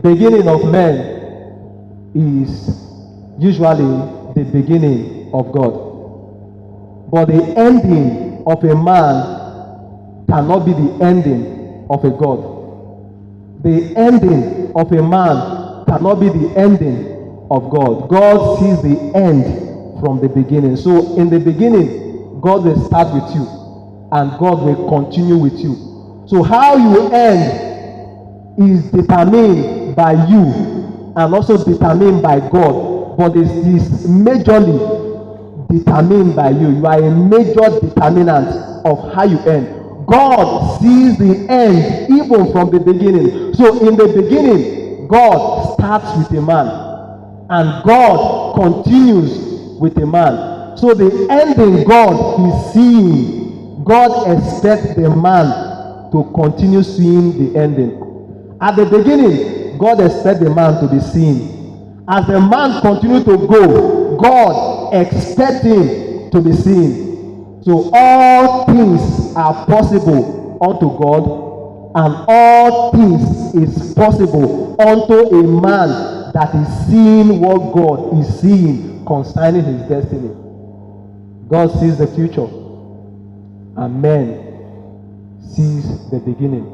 beginning of men is usually the beginning of God. But the ending of a man cannot be the ending of a God. The ending of a man cannot be the ending of God. God sees the end from the beginning. So in the beginning, God will start with you and God will continue with you. So how you end is determined by you and also determined by God, but it is majorly determined by you. You are a major determinant of how you end. God sees the end even from the beginning. So in the beginning, God starts with a man and God continues with a man. So the ending God is seeing, God expects the man to continue seeing the ending. At the beginning, God expects the man to be seen. As the man continues to go, God expects him to be seen. So all things are possible unto God, and all things is possible unto a man that is seeing what God is seeing concerning his destiny. God sees the future, and man sees the beginning,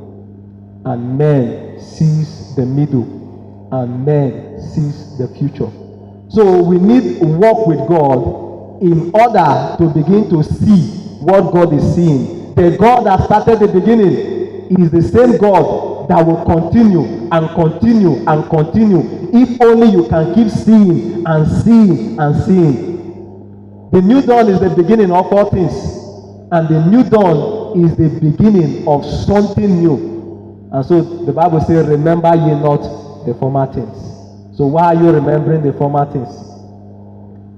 and man sees the middle, and man sees the future. So we need to walk with God in order to begin to see what God is seeing. The God that started the beginning is the same God that will continue and continue and continue, if only you can keep seeing and seeing and seeing. The new dawn is the beginning of all things, and the new dawn is the beginning of something new. And so the Bible says, remember ye not the former things. So why are you remembering the former things?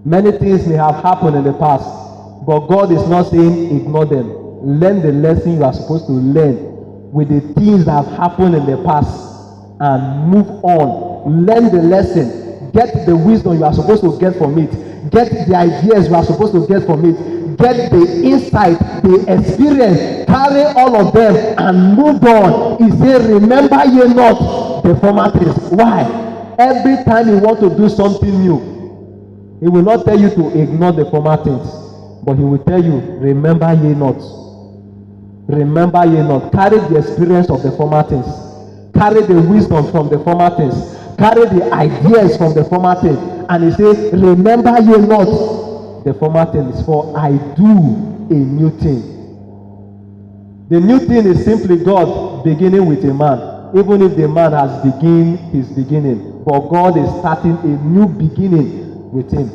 Many things may have happened in the past, but God is not saying ignore them. Learn the lesson you are supposed to learn with the things that have happened in the past and move on. Learn the lesson. Get the wisdom you are supposed to get from it. Get the ideas you are supposed to get from it. Get the insight, the experience. Carry all of them and move on. He said, remember ye not the former things. Why? Every time you want to do something new, he will not tell you to ignore the former things, but he will tell you, remember ye not. Remember ye not. Carry the experience of the former things. Carry the wisdom from the former things. Carry the ideas from the former things. And he says, remember ye not the former things, for I do a new thing. The new thing is simply God beginning with a man, even if the man has begun his beginning. But God is starting a new beginning with him.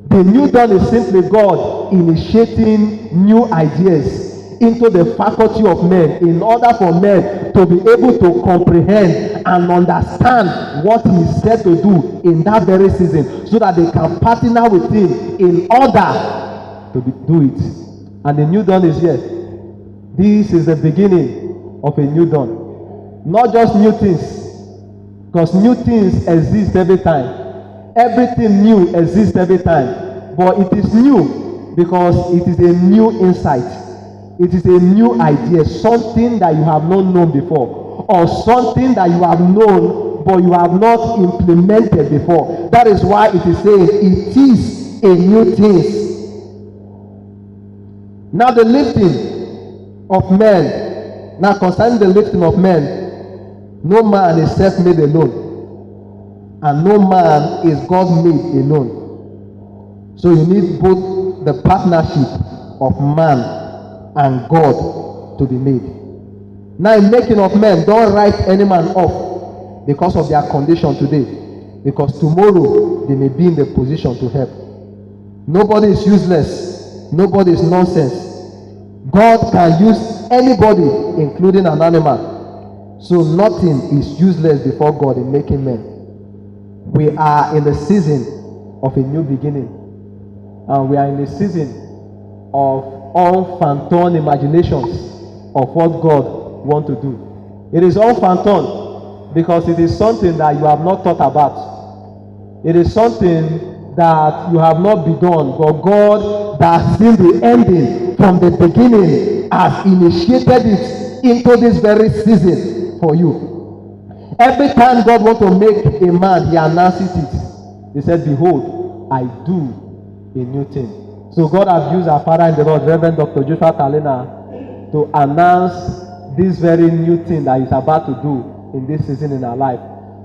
The new dawn is simply God initiating new ideas into the faculty of men in order for men to be able to comprehend and understand what he is said to do in that very season, so that they can partner with him in order to do it. And the new dawn is here. This is the beginning of a new dawn. Not just new things, because new things exist every time. Everything new exists every time, but it is new because it is a new insight. It is a new idea, something that you have not known before, or something that you have known but you have not implemented before. That is why it is saying it is a new thing. Now the lifting of men. Now concerning the lifting of men, no man is self-made alone. And no man is God made alone. So you need both the partnership of man and God to be made. Now in making of men, don't write any man off because of their condition today. Because tomorrow they may be in the position to help. Nobody is useless. Nobody is nonsense. God can use anybody, including an animal. So nothing is useless before God in making men. We are in the season of a new beginning, and we are in the season of unfathomed imaginations of what God wants to do. It is unfathomed because it is something that you have not thought about. It is something that you have not begun, but God that has seen the ending from the beginning has initiated it into this very season for you. Every time God wants to make a man, he announces it. He said, behold, I do a new thing. So God has used our father in the Lord, Reverend Dr. Joshua Kalina, to announce this very new thing that he's about to do in this season in our life.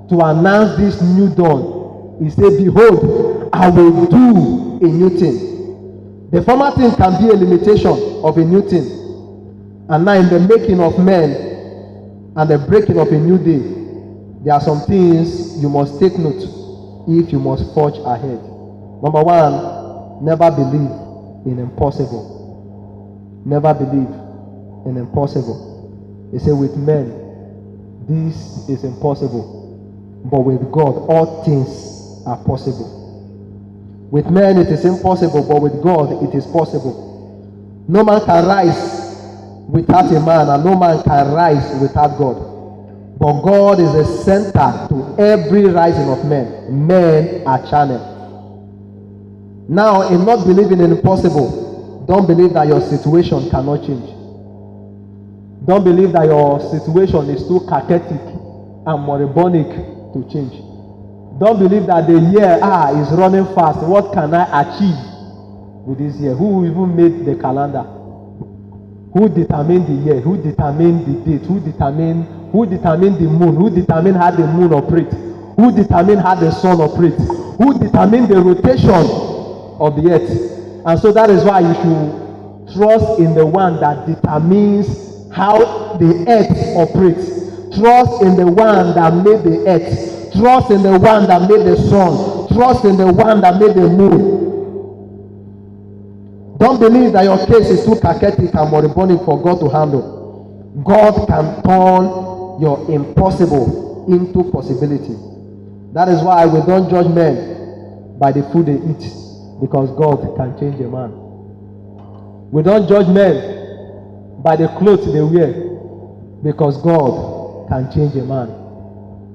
To announce this new dawn. He said, behold, I will do a new thing. The former thing can be a limitation of a new thing. And now in the making of men and the breaking of a new day, there are some things you must take note if you must forge ahead. Number one, never believe in impossible. Never believe in impossible. He said, with men, this is impossible. But with God, all things are possible. With men, it is impossible, but with God, it is possible. No man can rise without a man, and no man can rise without God. But God is the center to every rising of men. Men are channel. Now, in not believing in the impossible, don't believe that your situation cannot change. Don't believe that your situation is too pathetic and moribundic to change. Don't believe that the year is running fast. What can I achieve with this year? Who even made the calendar? Who determined the year? Who determined the date? Who determined the moon? Who determined how the moon operates? Who determined how the sun operates? Who determined the rotation of the earth? And so that is why you should trust in the one that determines how the earth operates. Trust in the one that made the earth. Trust in the one that made the sun. Trust in the one that made the moon. Don't believe that your case is too pathetic and moribund for God to handle. God can turn your impossible into possibility. That is why we don't judge men by the food they eat, because God can change a man. We don't judge men by the clothes they wear, because God can change a man.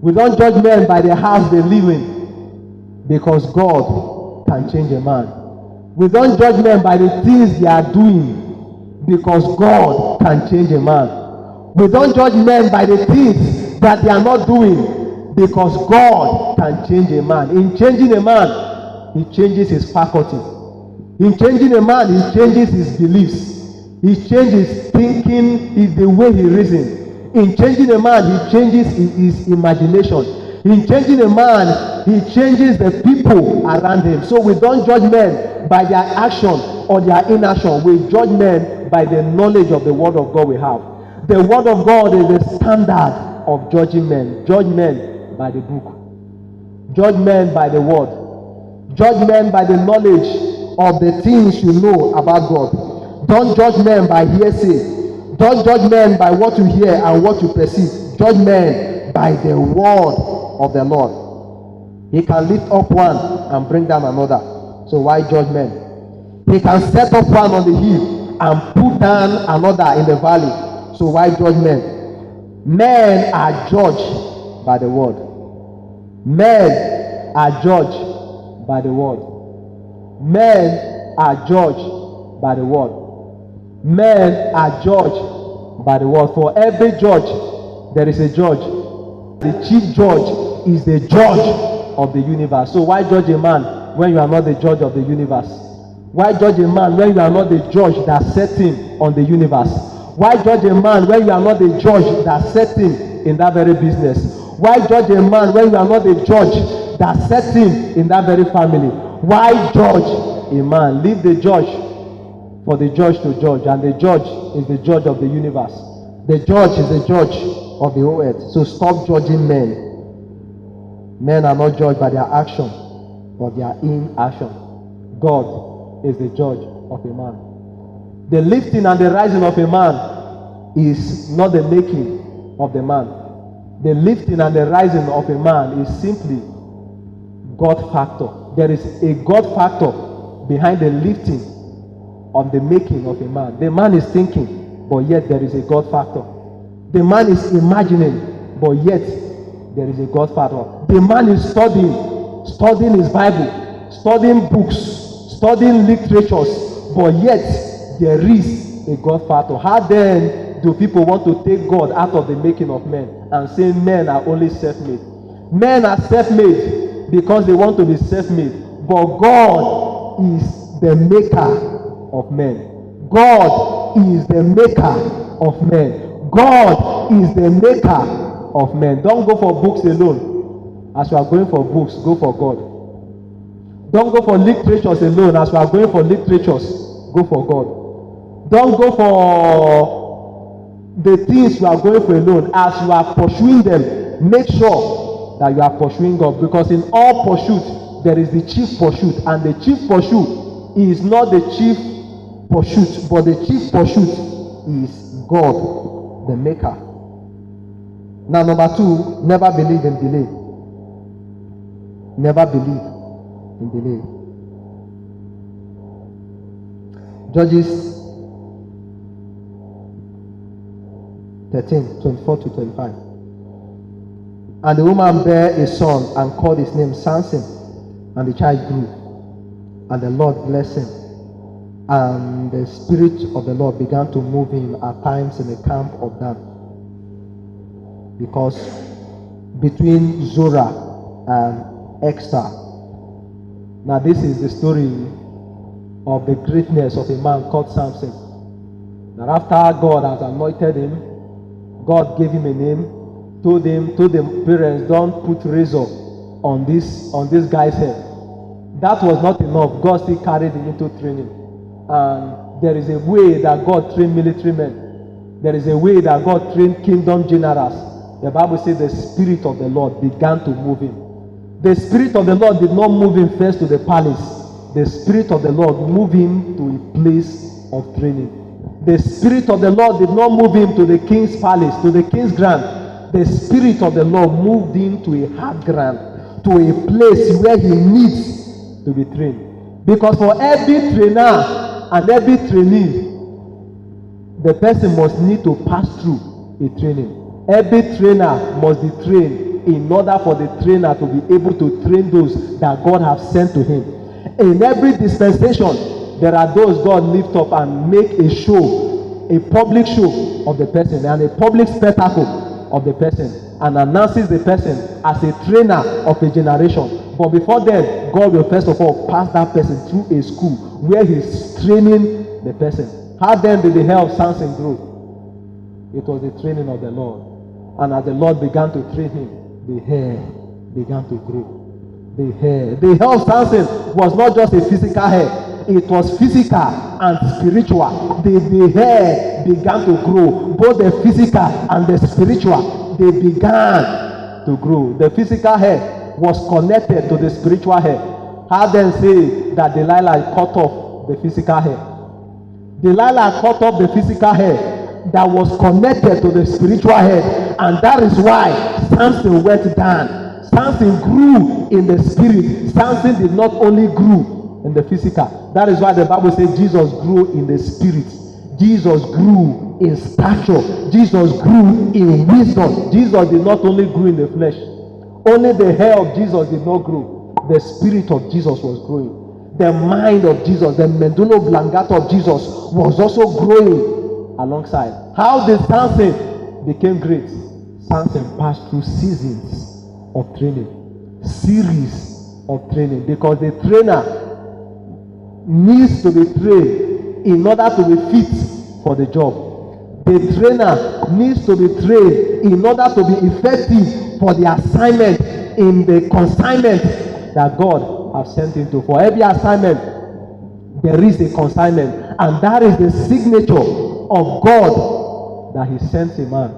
We don't judge men by the house they live in, because God can change a man. We don't judge men by the things they are doing, because God can change a man. We don't judge men by the things that they are not doing, because God can change a man. In changing a man, he changes his faculty. In changing a man, he changes his beliefs. He changes thinking, is the way he reasons. In changing a man, he changes his imagination. In changing a man, he changes the people around him. So we don't judge men by their action or their inaction. We judge men by the knowledge of the word of God we have. The word of God is the standard of judging men. Judge men by the book. Judge men by the word. Judge men by the knowledge of the things you know about God. Don't judge men by hearsay. Don't judge men by what you hear and what you perceive. Judge men by the word of the Lord. He can lift up one and bring down another. So why judge men? He can set up one on the hill and put down another in the valley. So why judge men? Men are judged by the word. Men are judged by the word. Men are judged by the word. Men are judged by the word. For every judge, there is a judge. The chief judge is the judge of the universe. So why judge a man when you are not the judge of the universe? Why judge a man when you are not the judge that set him on the universe? Why judge a man when you are not the judge that set him in that very business? Why judge a man when you are not the judge that set him in that very family? Why judge a man? Leave the judge for the judge to judge, and the judge is the judge of the universe. The judge is the judge of the whole earth. So stop judging men. Men are not judged by their action, but their inaction. God is the judge of a man. The lifting and the rising of a man is not the making of the man. The lifting and the rising of a man is simply God factor. There is a God factor behind the lifting of the making of a man. The man is thinking, but yet there is a God factor. The man is imagining, but yet there is a God factor. The man is studying his Bible, studying books, studying literatures, but yet there is a God factor. How then do people want to take God out of the making of men and saying men are only self-made. Men are self-made because they want to be self-made. But God is the maker of men. God is the maker of men. God is the maker of men. Don't go for books alone. As you are going for books, go for God. Don't go for literatures alone. As you are going for literatures, go for God. Don't go for the things you are going for alone. As you are pursuing them, make sure that you are pursuing God. Because in all pursuit, there is the chief pursuit. And the chief pursuit is not the chief pursuit, but the chief pursuit is God, the maker. Now, number 2, never believe in delay. Never believe in delay. Judges 13, 24 to 25. And the woman bare a son and called his name Samson, and the child grew, and the Lord blessed him. And the Spirit of the Lord began to move him at times in the camp of Dan, because between Zorah and Extar. Now this is the story of the greatness of a man called Samson. That after God has anointed him, God gave him a name, told the parents, don't put razor on this guy's head. That was not enough. God still carried him into training. And there is a way that God trained military men. There is a way that God trained kingdom generals. The Bible says the Spirit of the Lord began to move him. The Spirit of the Lord did not move him first to the palace. The Spirit of the Lord moved him to a place of training. The Spirit of the Lord did not move him to the king's palace, to the king's ground. The Spirit of the Lord moved him to a hard ground, to a place where he needs to be trained. Because for every trainer and every trainee, the person must need to pass through a training. Every trainer must be trained in order for the trainer to be able to train those that God has sent to him. In every dispensation, there are those God lift up and make a show, a public show of the person and a public spectacle of the person, and announces the person as a trainer of a generation. But before then, God will first of all pass that person through a school where he's training the person. How then did the hair of Samson grow? It was the training of the Lord. And as the Lord began to train him, the hair began to grow. The hair of Samson was not just a physical hair. It was physical and spiritual. The hair began to grow. Both the physical and the spiritual, they began to grow. The physical hair was connected to the spiritual hair. How then say that Delilah cut off the physical hair? Delilah cut off the physical hair that was connected to the spiritual head, and that is why Samson went down. Samson grew in the spirit. Samson did not only grew in the physical. That is why the Bible says Jesus grew in the spirit. Jesus grew in stature. Jesus grew in wisdom. Jesus did not only grow in the flesh. Only the hair of Jesus did not grow. The spirit of Jesus was growing. The mind of Jesus, the medulla oblongata of Jesus was also growing alongside. How did Samson become great? Samson passed through seasons of training, series of training, because the trainer needs to be trained in order to be fit for the job. The trainer needs to be trained in order to be effective for the assignment in the consignment that God has sent him to. For every assignment, there is a consignment, and that is the signature of God that he sends a man.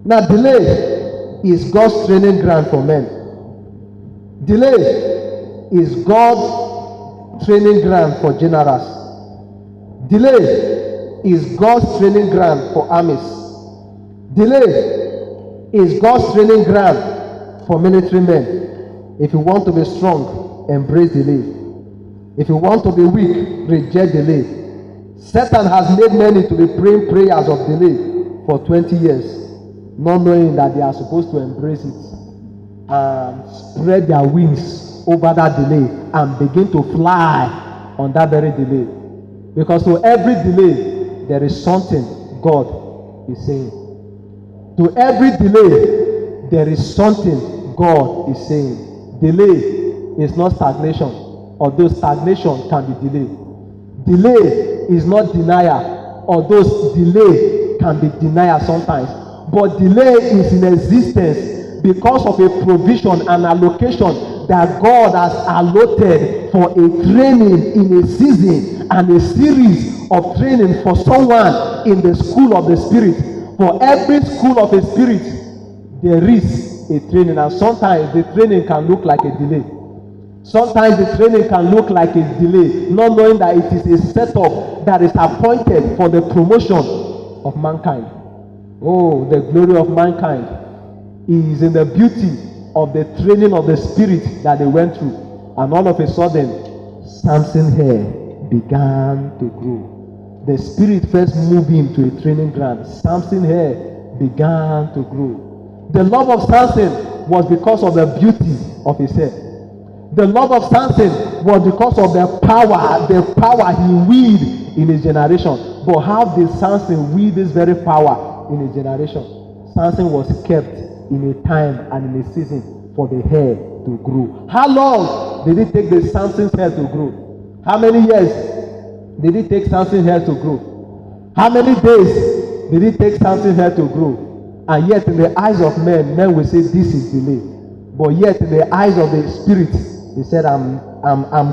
Now, delay is God's training ground for men. Delay is God's training ground for generals. Delay is God's training ground for armies. Delay is God's training ground for military men. If you want to be strong, embrace delay. If you want to be weak, reject delay. Satan has made many to be praying prayers of delay for 20 years, not knowing that they are supposed to embrace it and spread their wings over that delay and begin to fly on that very delay. Because to every delay, there is something God is saying. To every delay, there is something God is saying. Delay is not stagnation, although stagnation can be delayed. Delay is not denial, although delay can be denial sometimes. But delay is in existence because of a provision and allocation that God has allotted for a training in a season and a series of training for someone in the school of the Spirit. For every school of a spirit, there is a training, and sometimes the training can look like a delay. Sometimes the training can look like a delay, not knowing that it is a setup that is appointed for the promotion of mankind. Oh, the glory of mankind is in the beauty of the training of the spirit that they went through. And all of a sudden, Samson's hair began to grow. The spirit first moved him to a training ground. Samson's hair began to grow. The love of Samson was because of the beauty of his hair. The love of Samson was because of the power he wielded in his generation. But how did Samson wield this very power in his generation? Samson was kept in a time and in a season for the hair to grow. How long did it take the Samson's hair to grow? How many years did it take Samson's hair to grow? How many days did it take Samson's hair to grow? And yet in the eyes of men will say this is delay. But yet in the eyes of the spirit, he said, I'm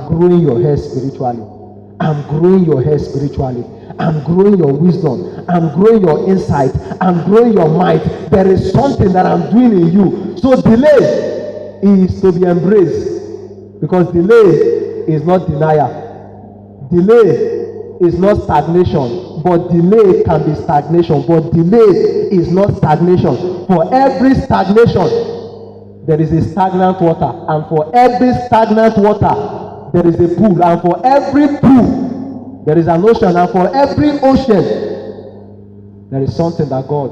growing your hair spiritually. I'm growing your hair spiritually. I'm growing your wisdom. I'm growing your insight. I'm growing your might. There is something that I'm doing in you. So delay is to be embraced, because delay is not denial. Delay is not stagnation, but delay can be stagnation. But delay is not stagnation. For every stagnation, there is a stagnant water, and for every stagnant water, there is a pool, and for every pool, there is an ocean, and for every ocean, there is something that God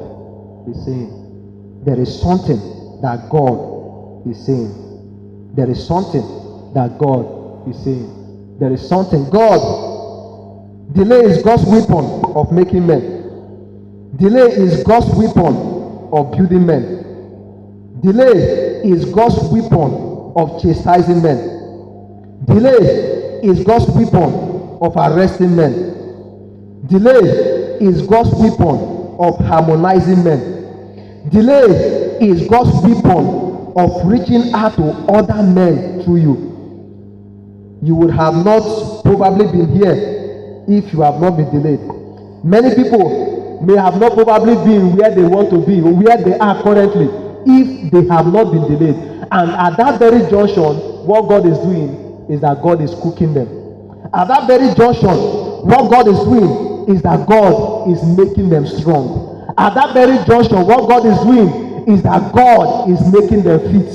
is saying. There is something that God is saying. There is something that God is saying. There is something. God, delay is God's weapon of making men. Delay is God's weapon of building men. Delay is God's weapon of chastising men. Delay is God's weapon of arresting men. Delay is God's weapon of harmonizing men. Delay is God's weapon of reaching out to other men through you. You would have not probably been here if you have not been delayed. Many people may have not probably been where they want to be or where they are currently if they have not been delayed. And at that very junction, what God is doing is that God is cooking them. At that very junction, what God is doing is that God is making them strong. At that very junction, what God is doing is that God is making them fit.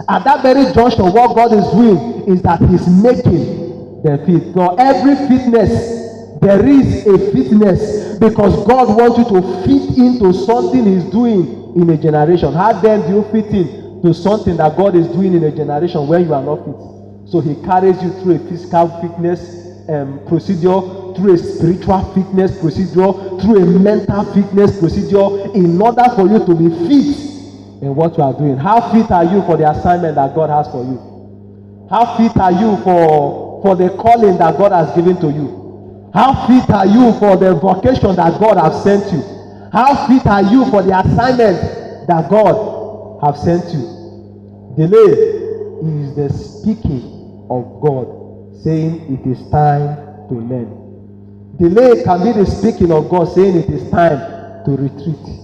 At that very junction, what God is doing is that He's making them fit. For every fitness, there is a fitness, because God wants you to fit into something He's doing in a generation. How then do you fit in to something that God is doing in a generation when you are not fit? So He carries you through a physical fitness procedure, through a spiritual fitness procedure, through a mental fitness procedure, in order for you to be fit in what you are doing. How fit are you for the assignment that God has for you? How fit are you for the calling that God has given to you? How fit are you for the vocation that God has sent you? How fit are you for the assignment that God has sent you? Delay is the speaking of God, saying it is time to learn. Delay can be the speaking of God, saying it is time to retreat.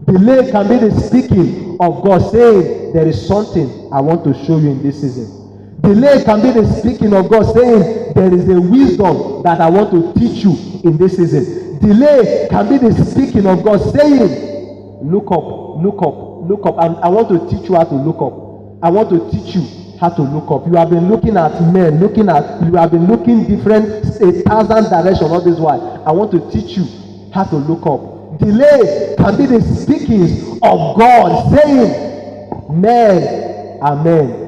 Delay can be the speaking of God, saying there is something I want to show you in this season. Delay can be the speaking of God, saying there is a wisdom that I want to teach you in this season. Delay can be the speaking of God, saying look up, look up, look up. I want to teach you how to look up. I want to teach you how to look up. You have been looking at men, you have been looking different, 1,000 directions all this while. I want to teach you how to look up. Delay can be the speakings of God, saying men are men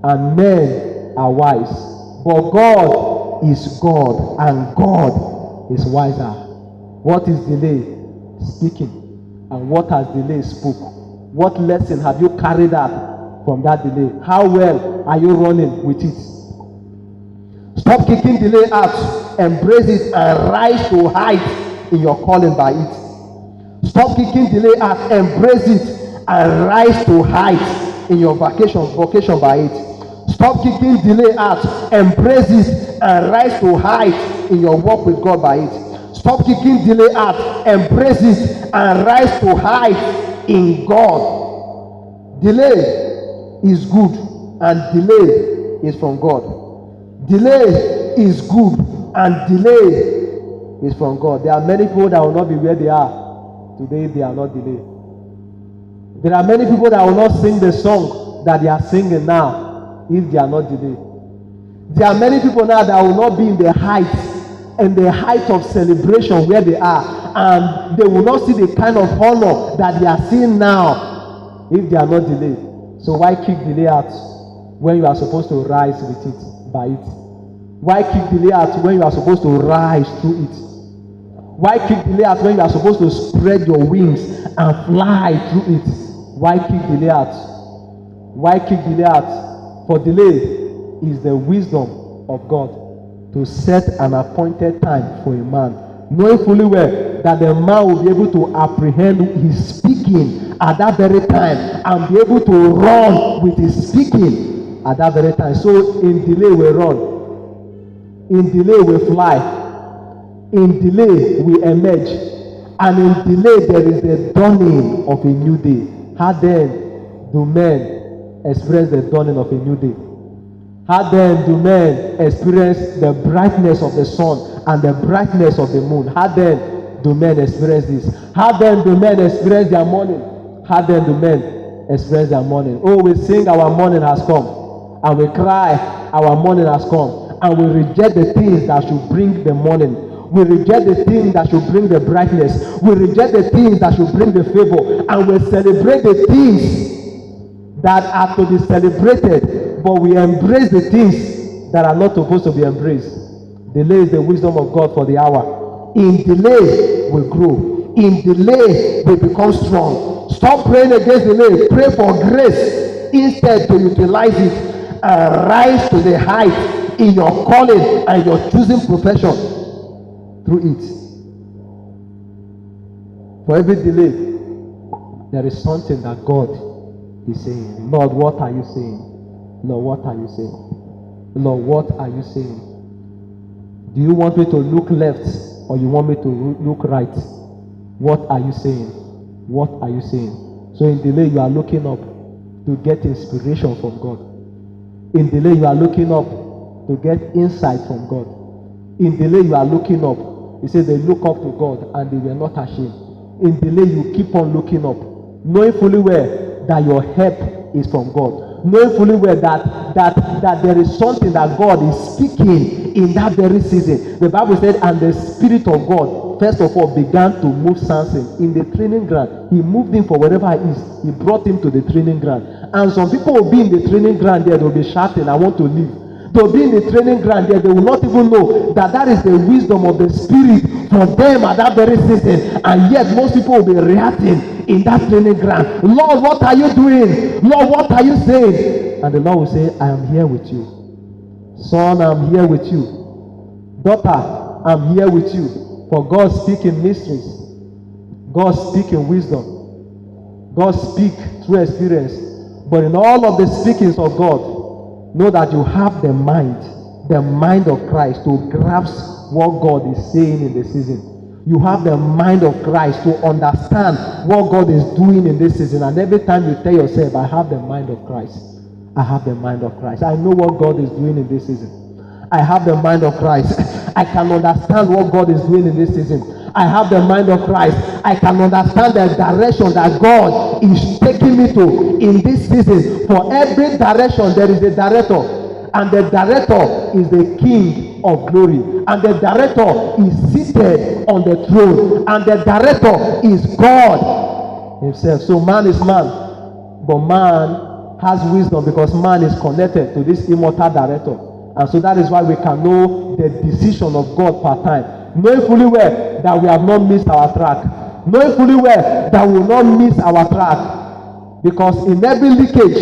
and men are wise, but God is God and God is wiser. What is delay? Speaking. And what has delay spoke? What lesson have you carried out from that delay? How well are you running with it? Stop kicking delay out. Embrace it and rise to height in your calling by it. Stop kicking delay out. Embrace it and rise to height in your vocation by it. Stop kicking delay out. Embrace it and rise to height in your walk with God by it. Stop kicking delay out. Embrace it and rise to height in God. Delay is good and delay is from God. Delay is good and delay is from God. There are many people that will not be where they are today if they are not delayed. There are many people that will not sing the song that they are singing now if they are not delayed. There are many people now that will not be in the height of celebration where they are, and they will not see the kind of honor that they are seeing now if they are not delayed. So why kick delay out when you are supposed to rise with it, by it? Why kick delay out when you are supposed to rise through it? Why kick delay out when you are supposed to spread your wings and fly through it? Why kick delay out? Why kick delay out? For delay is the wisdom of God to set an appointed time for a man, knowing fully well that the man will be able to apprehend his speaking at that very time and be able to run with his speaking at that very time. So in delay we run. In delay we fly. In delay we emerge. And in delay there is the dawning of a new day. How then do men experience the dawning of a new day? How then do men experience the brightness of the sun and the brightness of the moon? How then do men experience this? How then do men experience their morning? How then do men experience their morning? Oh, we sing our morning has come. And we cry our morning has come. And we reject the things that should bring the morning. We reject the things that should bring the brightness. We reject the things that should bring the favor. And we celebrate the things that are to be celebrated. But we embrace the things that are not supposed to be embraced. Delay is the wisdom of God for the hour. In delay, we grow. In delay, we become strong. Stop praying against delay. Pray for grace instead to utilize it and rise to the height in your calling and your choosing profession through it. For every delay, there is something that God is saying. Lord, what are you saying? Lord, what are you saying? Lord, what are you saying? Do you want me to look left or you want me to look right? What are you saying? What are you saying? So in delay, you are looking up to get inspiration from God. In delay, you are looking up to get insight from God. In delay, you are looking up. He said they look up to God and they were not ashamed. In delay, you keep on looking up, knowing fully well that your help is from God. Knowing fully well that there is something that God is speaking in that very season. The Bible said, and the Spirit of God, first of all, began to move Samson in the training ground. He moved him for wherever he is. He brought him to the training ground. And some people will be in the training ground there, they'll be shouting, I want to leave. They'll be in the training ground there, they will not even know that that is the wisdom of the Spirit for them at that very season. And yet most people will be reacting in that training ground. Lord, what are you doing? Lord, what are you saying? And the Lord will say, I am here with you. Son, I'm here with you. Daughter, I'm here with you. For God speaking mysteries. God speaking wisdom. God speak through experience. But in all of the speakings of God, know that you have the mind of Christ to grasp what God is saying in the season. You have the mind of Christ to understand what God is doing in this season. And every time you tell yourself, I have the mind of Christ. I have the mind of Christ. I know what God is doing in this season. I have the mind of Christ. I can understand what God is doing in this season. I have the mind of Christ. I can understand the direction that God is taking me to in this season. For every direction, there is a director. And the director is the King of glory. And the director is seated on the throne. And the director is God himself. So man is man. But man has wisdom because man is connected to this immortal director. And so that is why we can know the decision of God per time. Knowing fully well that we have not missed our track. knowing fully well that we will not miss our track, because in every leakage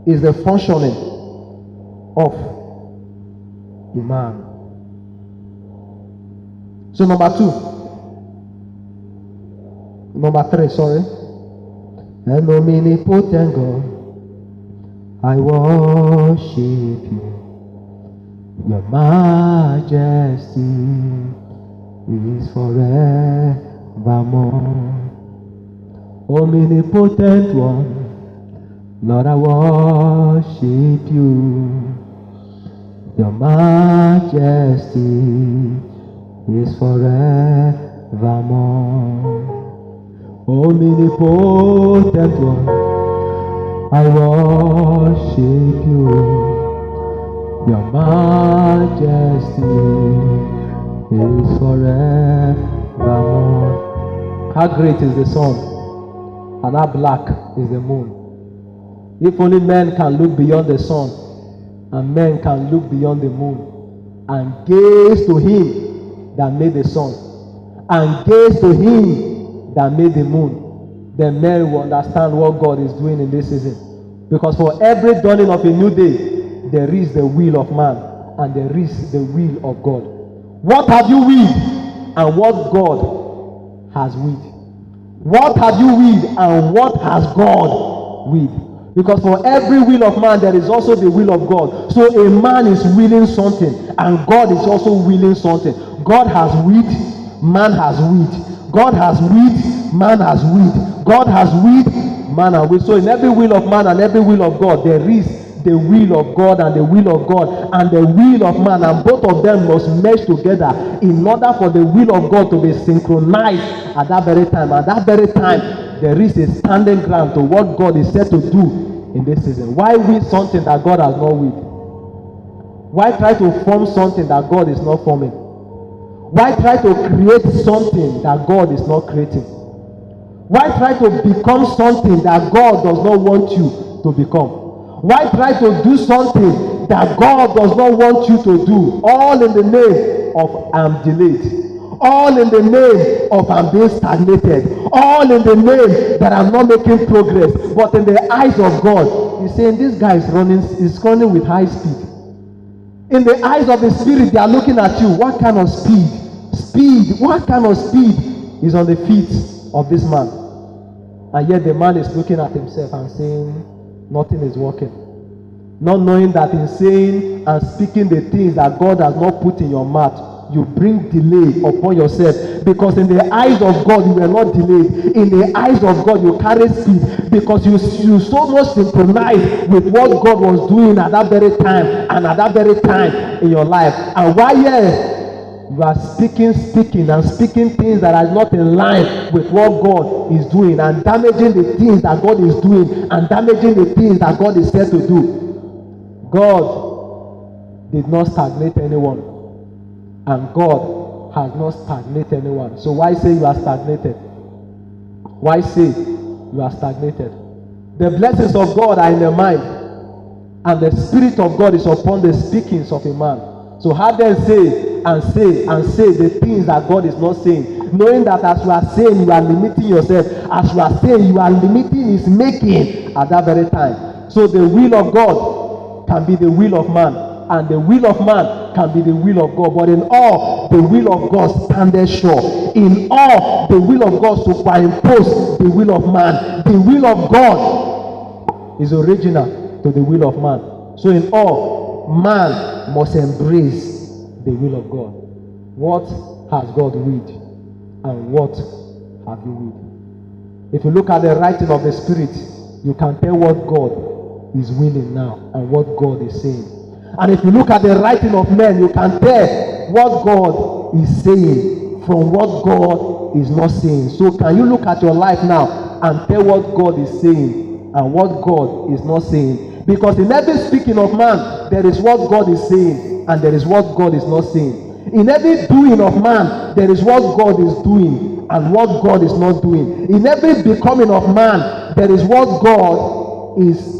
is the functioning of a man. So number three, sorry. And omnipotent God, I worship you. Your majesty is forevermore. Omnipotent one, Lord, I worship you. Your majesty is forevermore. Omnipotent one, I worship you. Your majesty is forevermore. How great is the sun, and how black is the moon. If only men can look beyond the sun, and men can look beyond the moon, and gaze to him that made the sun, and gaze to him that made the moon, then men will understand what God is doing in this season. Because for every dawning of a new day, there is the will of man, and there is the will of God. What have you willed, and what God has willed? What have you willed, and what has God willed? Because for every will of man, there is also the will of God. So a man is willing something, and God is also willing something. God has willed, man has willed. God has willed, man has willed. God has willed, man has willed. So in every will of man and every will of God, there is the will of God and the will of God and the will of man, and both of them must mesh together in order for the will of God to be synchronized at that very time. At that very time, there is a standing ground to what God is set to do in this season. Why will something that God has not willed? Why try to form something that God is not forming? Why try to create something that God is not creating? Why try to become something that God does not want you to become? Why try to do something that God does not want you to do? All in the name of I'm delayed. All in the name of I'm being stagnated. All in the name that I'm not making progress. But in the eyes of God, he's saying this guy is running with high speed. In the eyes of the spirit, they are looking at you. What kind of speed? What kind of speed is on the feet of this man? And yet the man is looking at himself and saying, nothing is working. Not knowing that in saying and speaking the things that God has not put in your mouth, you bring delay upon yourself. Because in the eyes of God, you were not delayed. In the eyes of God, you carry speed. Because you so much synchronize with what God was doing at that very time and at that very time in your life. And while you are speaking and speaking things that are not in line with what God is doing, and damaging the things that God is doing, and damaging the things that God is said to do. God did not stagnate anyone, and God has not stagnated anyone. So why say you are stagnated? Why say you are stagnated? The blessings of God are in the mind, and the Spirit of God is upon the speakings of a man. So how then say the things that God is not saying, knowing that as you are saying, you are limiting yourself. As you are saying, you are limiting his making at that very time. So the will of God can be the will of man, and the will of man can be the will of God. But in all, the will of God standeth sure. In all, the will of God superimpose the will of man. The will of God is original to the will of man. So in all, man must embrace the will of God. What has God willed, and what have you willed? If you look at the writing of the Spirit, you can tell what God is willing now and what God is saying. And if you look at the writing of men, you can tell what God is saying from what God is not saying. So can you look at your life now and tell what God is saying and what God is not saying? Because in every speaking of man, there is what God is saying and there is what God is not saying. In every doing of man, there is what God is doing and what God is not doing. In every becoming of man, there is what God is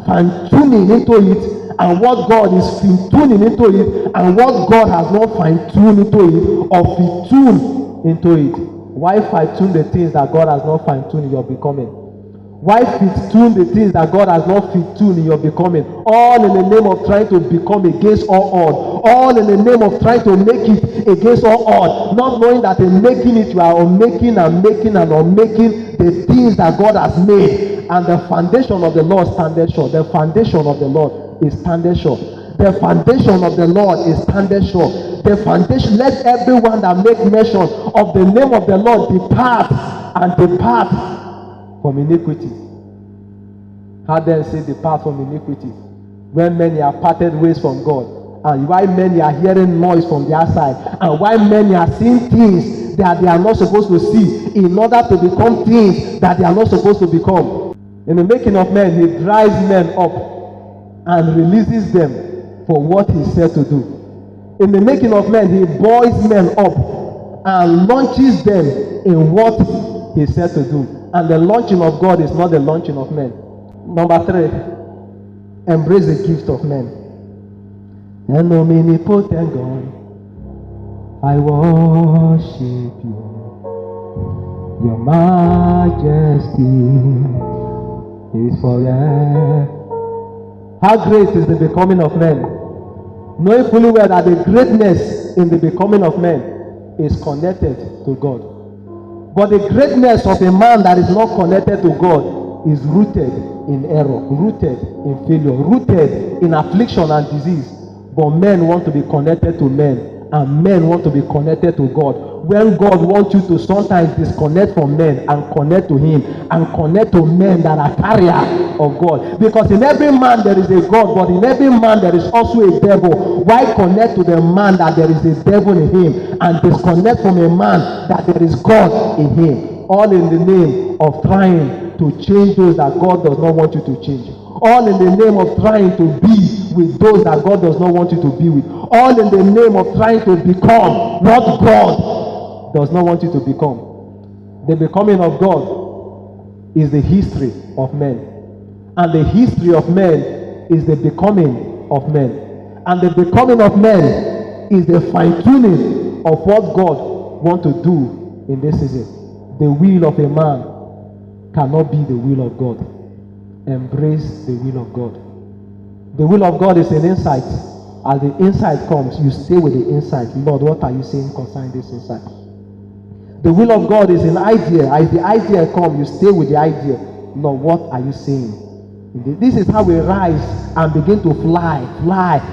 fine-tuning into it, and what God is fine-tuning into it, and what God has not fine-tuned into it or fine-tuned into it. Why fine-tune the things that God has not fine-tuned in your becoming? Why fit-tune the things that God has not fit-tuned in your becoming? All in the name of trying to become against all odds. All in the name of trying to make it against all odds. Not knowing that in making it, you are unmaking and making and unmaking the things that God has made. And the foundation of the Lord standeth sure. The foundation of the Lord is standeth sure. The foundation of the Lord is standeth sure. The foundation, let everyone that make mention of the name of the Lord depart from iniquity. How then say depart from iniquity? When many are parted ways from God, and why many are hearing noise from their side, and why many are seeing things that they are not supposed to see in order to become things that they are not supposed to become. In the making of men, he dries men up and releases them for what he said to do. In the making of men, he boils men up and launches them in what he said to do. And the launching of God is not the launching of men. Number 3, embrace the gift of men. And omnipotent God, I worship you. Your majesty is forever. How great is the becoming of men? Knowing fully well that the greatness in the becoming of men is connected to God. But the greatness of a man that is not connected to God is rooted in error, rooted in failure, rooted in affliction and disease. But men want to be connected to men, and men want to be connected to God. When God wants you to sometimes disconnect from men and connect to him, and connect to men that are carrier of God. Because in every man there is a God, but in every man there is also a devil. Why connect to the man that there is a devil in him, and disconnect from a man that there is God in him? All in the name of trying to change those that God does not want you to change. All in the name of trying to be with those that God does not want you to be with. All in the name of trying to become what God does not want you to become. The becoming of God is the history of men. And the history of men is the becoming of men. And the becoming of men is the fine-tuning of what God wants to do in this season. The will of a man cannot be the will of God. Embrace the will of God. The will of God is an insight. As the insight comes, you stay with the insight. Lord, what are you saying concerning this insight? The will of God is an idea. As the idea comes, you stay with the idea. Lord, what are you saying? This is how we rise and begin to fly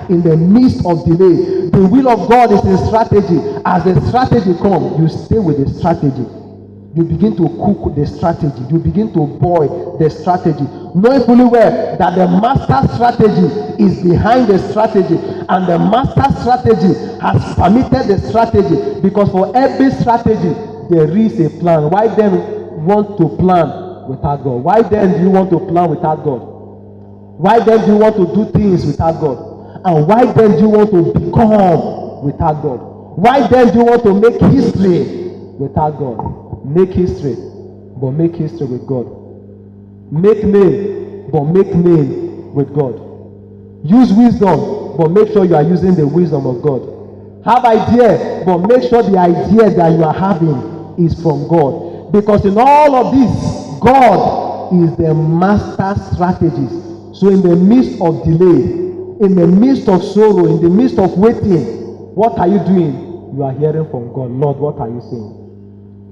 in the midst of delay. The will of God is a strategy. As the strategy comes, you stay with the strategy. You begin to cook the strategy. You begin to boil the strategy. Knowing fully well that the master strategy is behind the strategy. And the master strategy has permitted the strategy. Because for every strategy, there is a plan. Why then want to plan without God? Why then do you want to plan without God? Why then do you want to do things without God? And why then do you want to become without God? Why then do you want to make history without God? Make history, but make history with God. Make name, but make name with God. Use wisdom, but make sure you are using the wisdom of God. Have idea, but make sure the idea that you are having is from God. Because in all of this, God is the master strategist. So in the midst of delay, in the midst of sorrow, in the midst of waiting, what are you doing? You are hearing from God. Lord, what are you saying?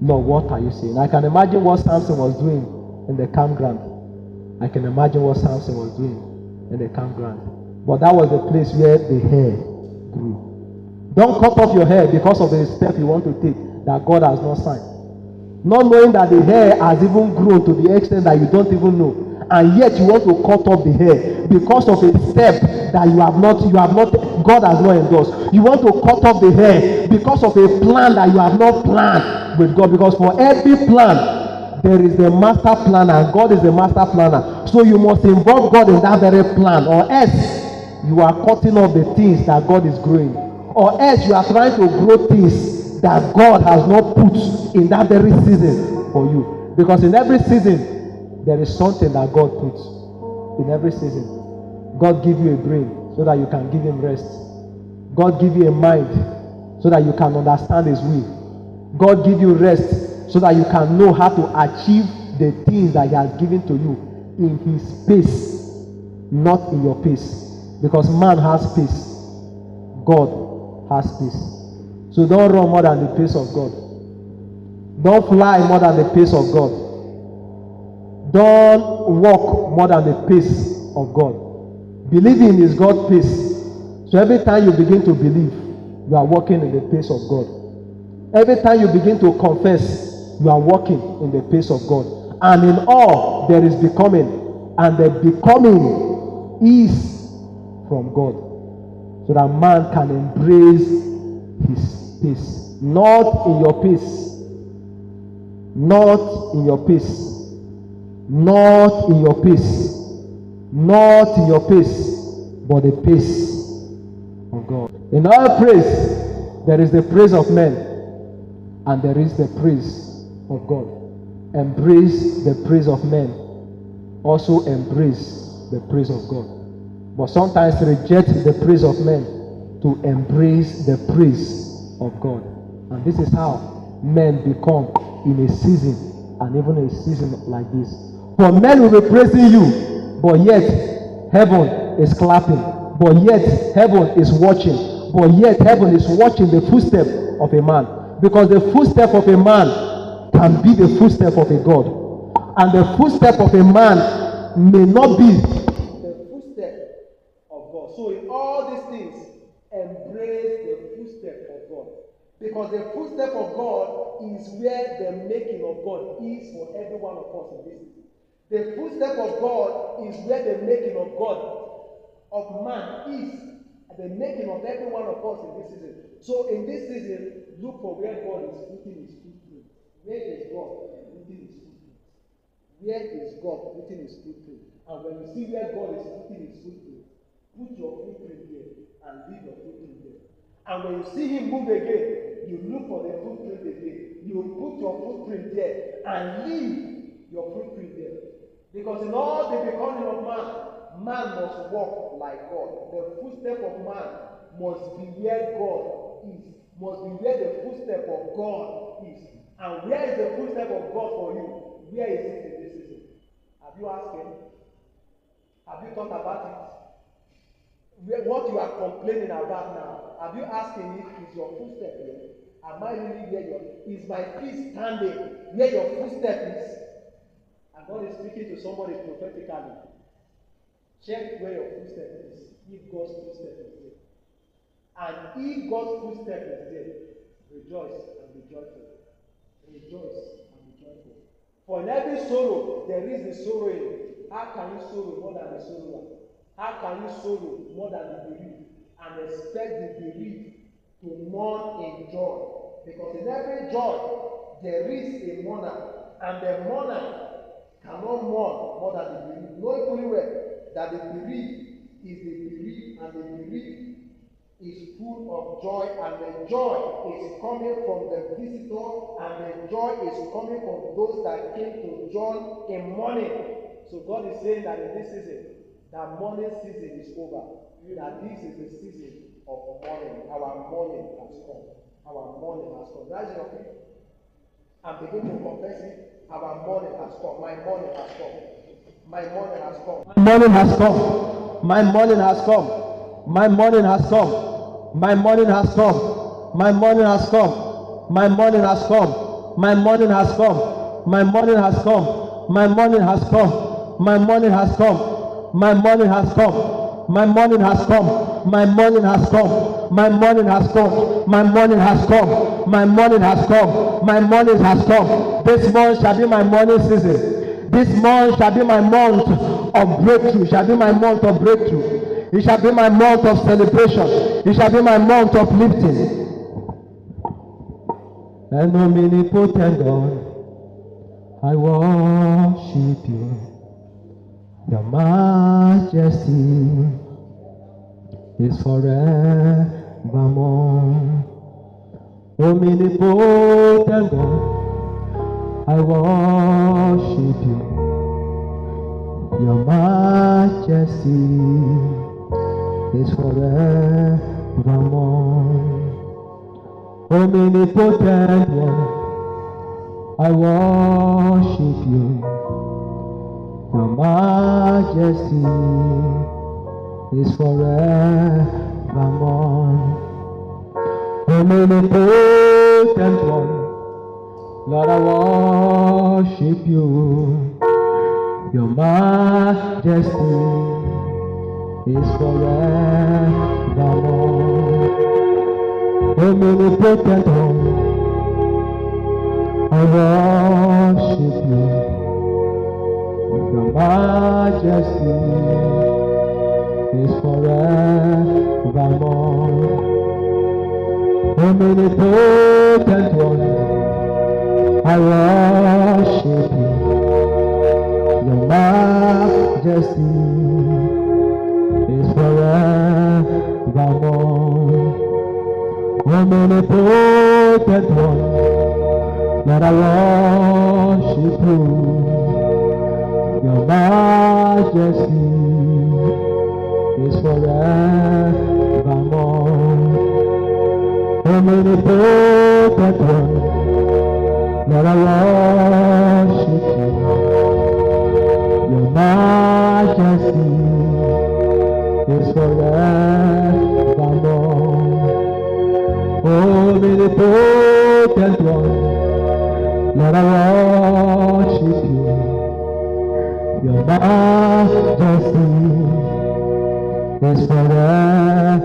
Lord, what are you saying? I can imagine what Samson was doing in the campground. I can imagine what Samson was doing in the campground. But that was the place where the hair grew. Don't cut off your hair because of the step you want to take that God has not signed. Not knowing that the hair has even grown to the extent that you don't even know. And yet you want to cut off the hair because of a step that God has not endorsed. You want to cut off the hair because of a plan that you have not planned with God. Because for every plan, there is a master planner, and God is the master planner. So you must involve God in that very plan, or else you are cutting off the things that God is growing. Or else you are trying to grow things that God has not put in that very season for you. Because in every season, there is something that God puts. In every season, God give you a brain so that you can give him rest. God give you a mind so that you can understand his will. God give you rest so that you can know how to achieve the things that he has given to you in his pace, not in your pace. Because man has pace, God has pace. So don't run more than the pace of God. Don't fly more than the pace of God. Don't walk more than the pace of God. Believing is God's pace. So every time you begin to believe, you are walking in the pace of God. Every time you begin to confess, you are walking in the pace of God. And in all, there is becoming. And the becoming is from God. So that man can embrace his pace. Not in your pace. Not in your pace. Not in your pace. Not in your pace. But the pace of God. In our praise, there is the praise of men. And there is the praise of God. Embrace the praise of men. Also embrace the praise of God. But sometimes reject the praise of men to embrace the praise of God. And this is how men become in a season, and even a season like this. For men will be praising you, but yet heaven is clapping. But yet heaven is watching. But yet heaven is watching the footstep of a man. Because the footstep of a man can be the footstep of a God. And the footstep of a man may not be the footstep of God. So in all these things, embrace the footstep of God. Because the footstep of God is where the making of God is for every one of us in this season. The footstep of God is where the making of God, of man, is. The making of every one of us in this season. So in this season, look for where God is putting his footprint. Where is God putting his footprint? Where is God putting his footprint? And when you see where God is putting his footprint, put your footprint there and leave your footprint there. And when you see him move again, you look for the footprint again. You put your footprint there and leave your footprint there. Because in all the becoming of man, man must walk like God. The footstep of man must be where God is. Must be where the footstep of God is. And where is the footstep of God for you? Where is it in this season? Have you asked him? Have you thought about it? What you are complaining about now, have you asked him if is your footstep here? Am I really where your is my feet standing where your footstep is? And God is speaking to somebody prophetically. Check where your footstep is, if God's footstep is there. And if God's footstep is there, rejoice and be joyful. Rejoice and be joyful. For in every sorrow, there is the sorrowing. How can you sorrow more than the sorrower? How can you sorrow more than the bereaved? And expect the bereaved to mourn in joy. Because in every joy, there is a mourner. And the mourner cannot mourn more than the bereaved. Know fully well that the bereaved is the bereaved, and the bereaved is full of joy, and the joy is coming from the visitor, and the joy is coming from those that came to join in mourning. So God is saying that in this season, that mourning season is over. That this is the season of mourning. Our mourning has come. Our mourning has come. Rise your feet and begin to confess it. Our mourning has come. My mourning has come. My morning has come. My morning has come. My morning has come. My morning has come. My morning has come. My morning has come. My morning has come. My morning has come. My morning has come. My morning has come. My morning has come. My morning has come. My morning has come. My morning has come. My morning has come. My morning has come. My morning has come. My morning has come. This month shall be my morning season. This month shall be my month of breakthrough. Shall be my month of breakthrough. It shall be my month of celebration. It shall be my month of lifting. And omnipotent God, I worship you. Your majesty is forevermore. Omnipotent God, I worship you. Your majesty is forevermore. Omnipotent one, I worship you. Your majesty is forevermore. Omnipotent one, Lord, I worship you. Your majesty is forevermore. Omnipotent one, I worship you. Your majesty is forevermore. Omnipotent one, I worship you. Your majesty is forevermore. Omnipotent one, Lord, I worship you. Your majesty is forevermore. Omnipotent one, Lord, I worship you. Your majesty is forevermore. Omnipotent one, Lord, I worship you. Your majesty is forevermore.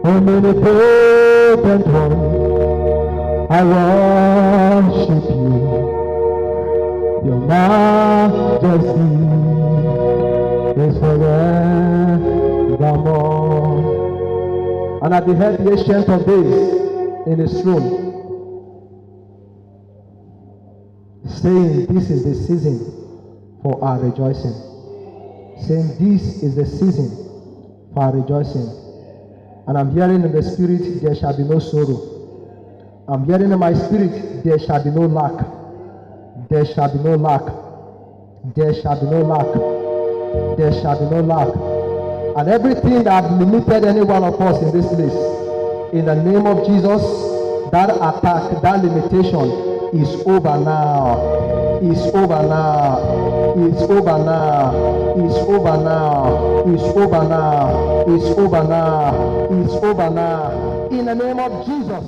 Omnipotent one, I worship you. Your majesty is forevermore. And I beheld the Ancient of Days in his throne, saying, this is the season for our rejoicing. Saying, this is the season for our rejoicing. And I'm hearing in the spirit, there shall be no sorrow. I'm hearing in my spirit, there shall be no lack. There shall be no lack. There shall be no lack. There shall be no lack. And everything that has limited any one of us in this place, in the name of Jesus, that attack, that limitation is over now. Is over now. Is over now. Is over now. Is over now. Is over now. Is over now. In the name of Jesus.